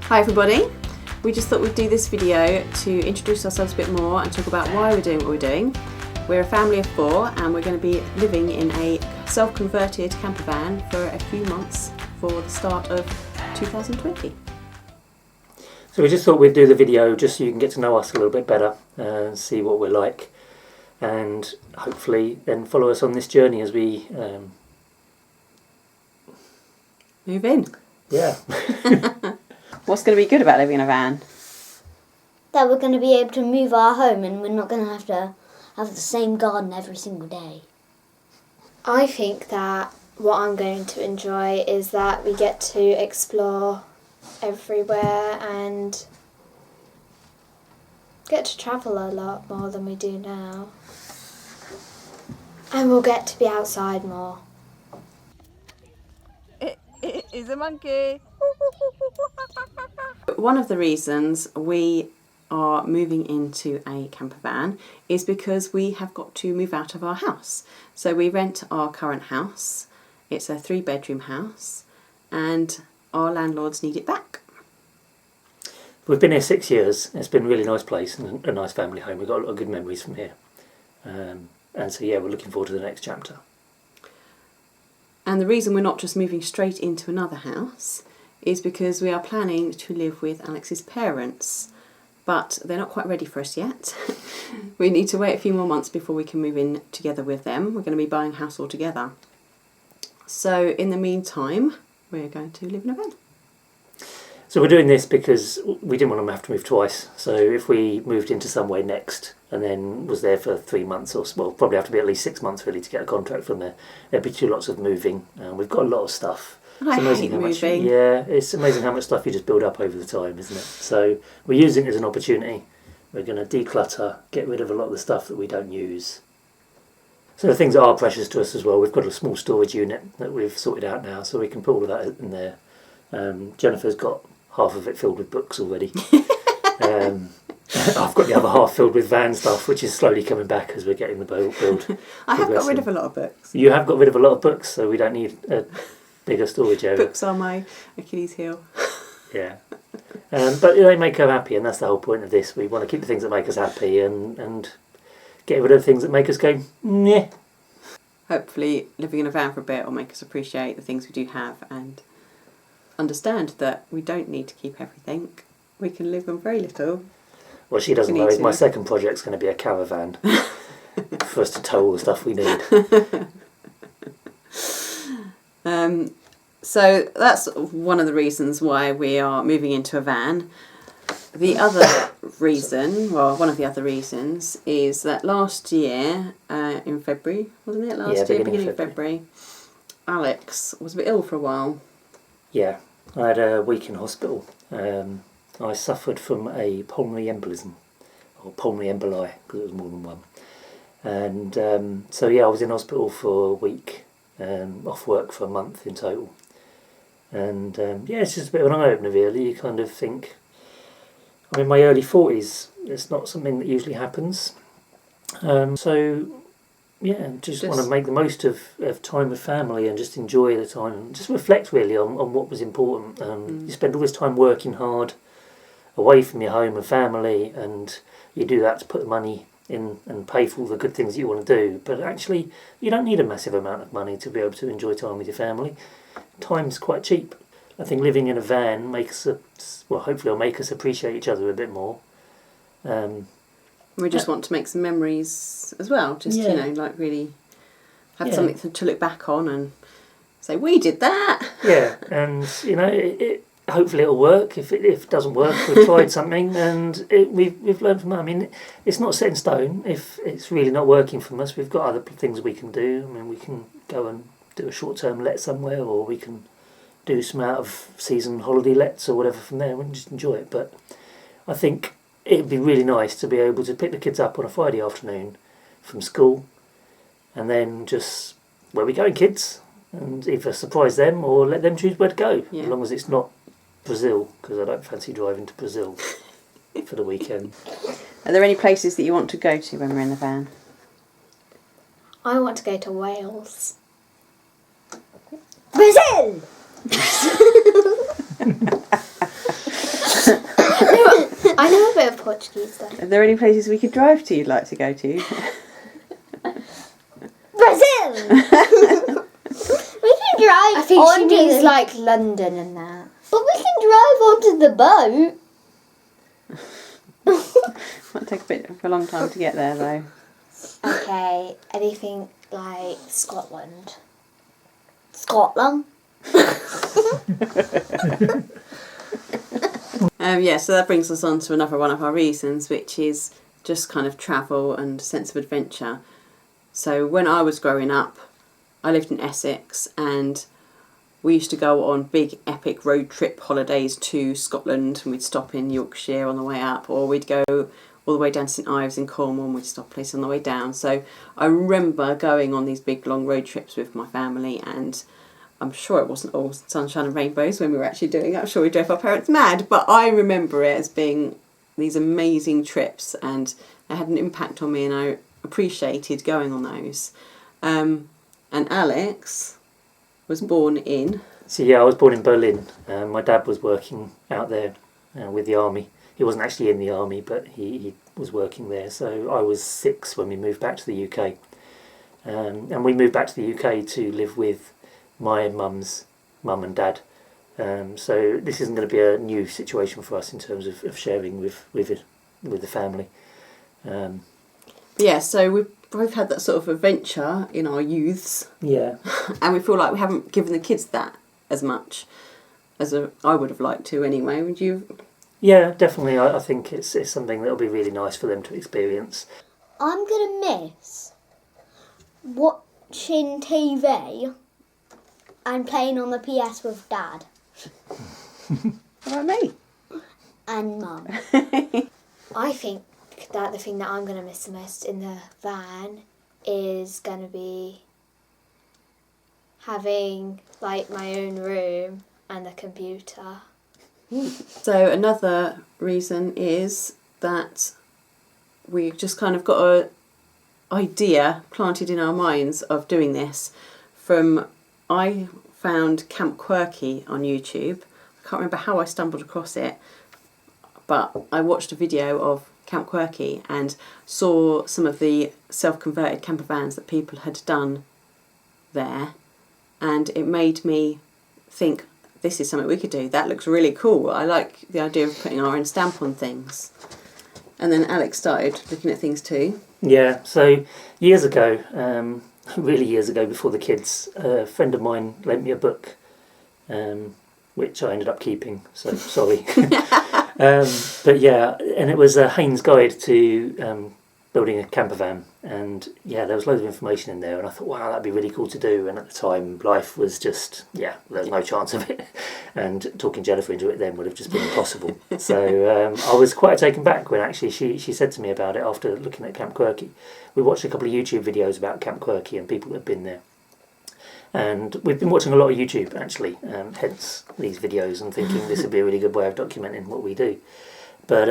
Hi everybody, we just thought we'd do this video to introduce ourselves a bit more and talk about why we're doing what we're doing. We're a family of 4 and we're going to be living in a self-converted camper van for a few months for the start of 2020. So we just thought we'd do the video just so you can get to know us a little bit better and see what we're like, and hopefully then follow us on this journey as we move in. Yeah. What's going to be good about living in a van? That we're going to be able to move our home and we're not going to have the same garden every single day. I think that what I'm going to enjoy is that we get to explore everywhere and get to travel a lot more than we do now. And we'll get to be outside more. It is a monkey. One of the reasons we are moving into a camper van is because we have got to move out of our house. So we rent our current house. It's a 3-bedroom house and our landlords need it back. We've been here 6 years. It's been a really nice place and a nice family home. We've got a lot of good memories from here. And so yeah, we're looking forward to the next chapter. And the reason we're not just moving straight into another house is because we are planning to live with Alex's parents, but they're not quite ready for us yet. We need to wait a few more months before we can move in together with them. We're going to be buying a house all together. So in the meantime, we're going to live in a van. So we're doing this because we didn't want to have to move twice. So if we moved into somewhere next and then was there for 3 months or well, probably have to be at least 6 months really to get a contract from there. There'd be too lots of moving. We've got a lot of stuff. It's amazing how much. Yeah, it's amazing how much stuff you just build up over the time, isn't it? So we're using it as an opportunity. We're going to declutter, get rid of a lot of the stuff that we don't use. So the things that are precious to us as well. We've got a small storage unit that we've sorted out now, so we can put all of that in there. Jennifer's got half of it filled with books already. I've got the other half filled with van stuff, which is slowly coming back as we're getting the build. I have got rid of a lot of books. You have got rid of a lot of books, so we don't need a bigger storage area. Books are my Achilles heel. Yeah. But they make her happy, and that's the whole point of this. We want to keep the things that make us happy and get rid of the things that make us go, meh. Hopefully living in a van for a bit will make us appreciate the things we do have and understand that we don't need to keep everything. We can live on very little. What she doesn't know is my second project's going to be a caravan for us to tow all the stuff we need. So that's one of the reasons why we are moving into a van. The other reason, well, one of the other reasons is that last year, in February, wasn't it? Beginning of February, Alex was a bit ill for a while. Yeah, I had a week in hospital. I suffered from a pulmonary embolism, or pulmonary emboli, because it was more than one. And so yeah, I was in hospital for a week, off work for a month in total. And yeah, it's just a bit of an eye-opener really. You kind of think, I'm in my early 40s, it's not something that usually happens. So yeah, just want to make the most of time with family and just enjoy the time and just reflect really on what was important. You spend all this time working hard away from your home and family, and you do that to put the money in and pay for all the good things you want to do, but actually you don't need a massive amount of money to be able to enjoy time with your family. Time's quite cheap. I think living in a van hopefully it'll make us appreciate each other a bit more. We just want to make some memories as well, just really have something to look back on and say, we did that. Yeah, and hopefully it'll work. If it doesn't work, we've tried something and we've learned from that. I mean, it's not set in stone. If it's really not working for us, we've got other things we can do. I mean, we can go and do a short-term let somewhere, or we can do some out-of-season holiday lets or whatever from there and just enjoy it. But I think it'd be really nice to be able to pick the kids up on a Friday afternoon from school and then just, where we going, kids? And either surprise them or let them choose where to go, as long as it's not Brazil, because I don't fancy driving to Brazil for the weekend. Are there any places that you want to go to when we're in the van? I want to go to Wales. Brazil! bit of Portuguese though. Are there any places we could drive to you'd like to go to? Brazil! We can drive I think she onto means the... like London and that. But we can drive onto the boat. Might take a bit of a long time to get there though. Okay, anything like Scotland. Scotland? So that brings us on to another one of our reasons, which is just kind of travel and sense of adventure. So when I was growing up, I lived in Essex, and we used to go on big epic road trip holidays to Scotland, and we'd stop in Yorkshire on the way up, or we'd go all the way down to St Ives in Cornwall, and we'd stop a place on the way down. So I remember going on these big long road trips with my family, and I'm sure it wasn't all sunshine and rainbows when we were actually doing it. I'm sure we drove our parents mad, but I remember it as being these amazing trips, and they had an impact on me, and I appreciated going on those. And Alex was born in... So yeah, I was born in Berlin. My dad was working out there with the army. He wasn't actually in the army, but he was working there. So I was 6 when we moved back to the UK. And we moved back to the UK to live with my mum's mum and dad. So this isn't going to be a new situation for us in terms of sharing with the family. So we've both had that sort of adventure in our youths. Yeah. And we feel like we haven't given the kids that as much as I would have liked to anyway. Would you? Yeah, definitely. I think it's something that'll be really nice for them to experience. I'm going to miss watching TV and playing on the PS with Dad What about me? and Mum. I think that the thing that I'm going to miss the most in the van is going to be having like my own room and a computer. So another reason is that we've just kind of got a idea planted in our minds of doing this from... I found Camp Quirky on YouTube. I can't remember how I stumbled across it, but I watched a video of Camp Quirky and saw some of the self-converted camper vans that people had done there, and it made me think, this is something we could do. That looks really cool. I like the idea of putting our own stamp on things. And then Alex started looking at things too. Yeah, so years ago, really years ago before the kids, a friend of mine lent me a book, which I ended up keeping, so sorry. But yeah, and it was a Haynes guide to building a camper van, and yeah, there was loads of information in there, and I thought, wow, that'd be really cool to do. And at the time, life was just, there was no chance of it, and talking Jennifer into it then would have just been impossible. So I was quite taken back when actually she said to me about it after looking at Camp Quirky. We watched a couple of YouTube videos about Camp Quirky and people that have been there, and we've been watching a lot of YouTube actually, hence these videos, and thinking this would be a really good way of documenting what we do. But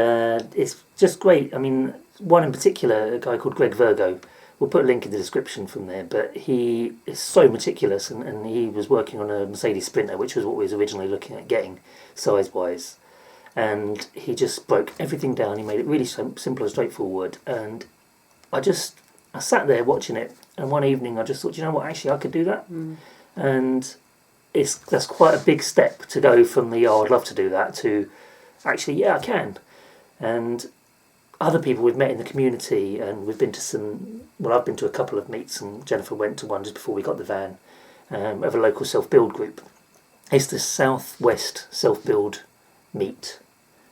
it's just great. I mean, one in particular, a guy called Virgoe, we'll put a link in the description from there, but he is so meticulous, and he was working on a Mercedes Sprinter, which was what we was originally looking at getting size-wise, and he just broke everything down. He made it really simple and straightforward, and I sat there watching it, and one evening I just thought, you know what, actually I could do that. And that's quite a big step to go from the, I'd love to do that, to actually, I can. And other people we've met in the community, and we've been to I've been to a couple of meets, and Jennifer went to one just before we got the van, of a local self-build group. It's the Southwest Self-Build Meet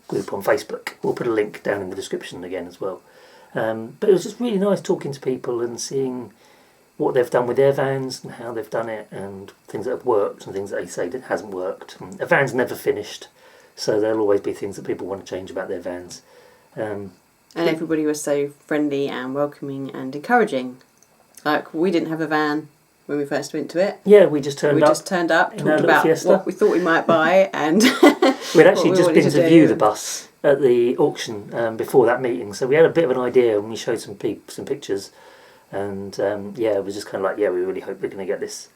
group on Facebook. We'll put a link down in the description again as well. But it was just really nice talking to people and seeing what they've done with their vans and how they've done it, and things that have worked and things that they say that hasn't worked. And a van's never finished, so there'll always be things that people want to change about their vans. And everybody was so friendly and welcoming and encouraging. Like, we didn't have a van when we first went to it. Yeah, we just turned up, talked about Fiesta. what we thought we might buy, and we'd actually just been to view the bus at the auction before that meeting, so we had a bit of an idea, and we showed some pictures, and it was just kind of like, we really hope we're going to get this.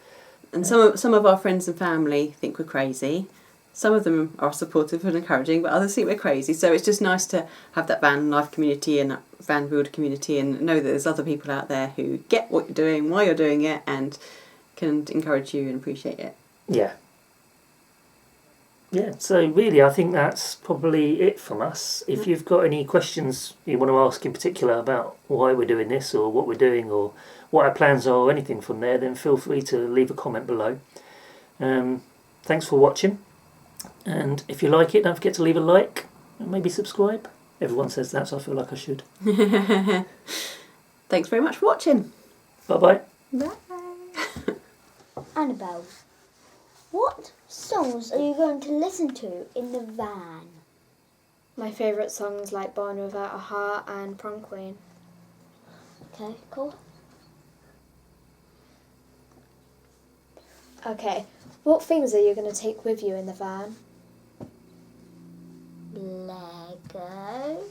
And some of our friends and family think we're crazy, Some of them are supportive and encouraging, but others think we're crazy. So it's just nice to have that van life community and that van builder community, and know that there's other people out there who get what you're doing, why you're doing it, and can encourage you and appreciate it. Yeah. Yeah, so really I think that's probably it from us. If you've got any questions you want to ask in particular about why we're doing this or what we're doing or what our plans are or anything from there, then feel free to leave a comment below. Thanks for watching, and if you like it, don't forget to leave a like and maybe subscribe. Everyone says that, so I feel like I should. Thanks very much for watching. Bye-bye. Bye. Annabelle, what songs are you going to listen to in the van? My favourite songs like Born Without a Heart and Prom Queen. Okay, cool. Okay, what things are you going to take with you in the van? Lego.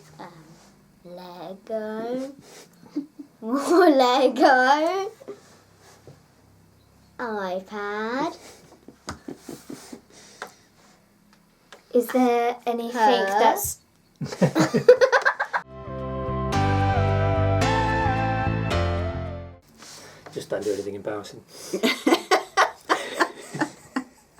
Lego. More Lego. iPad. Is there anything Her. that's... Just don't do anything embarrassing.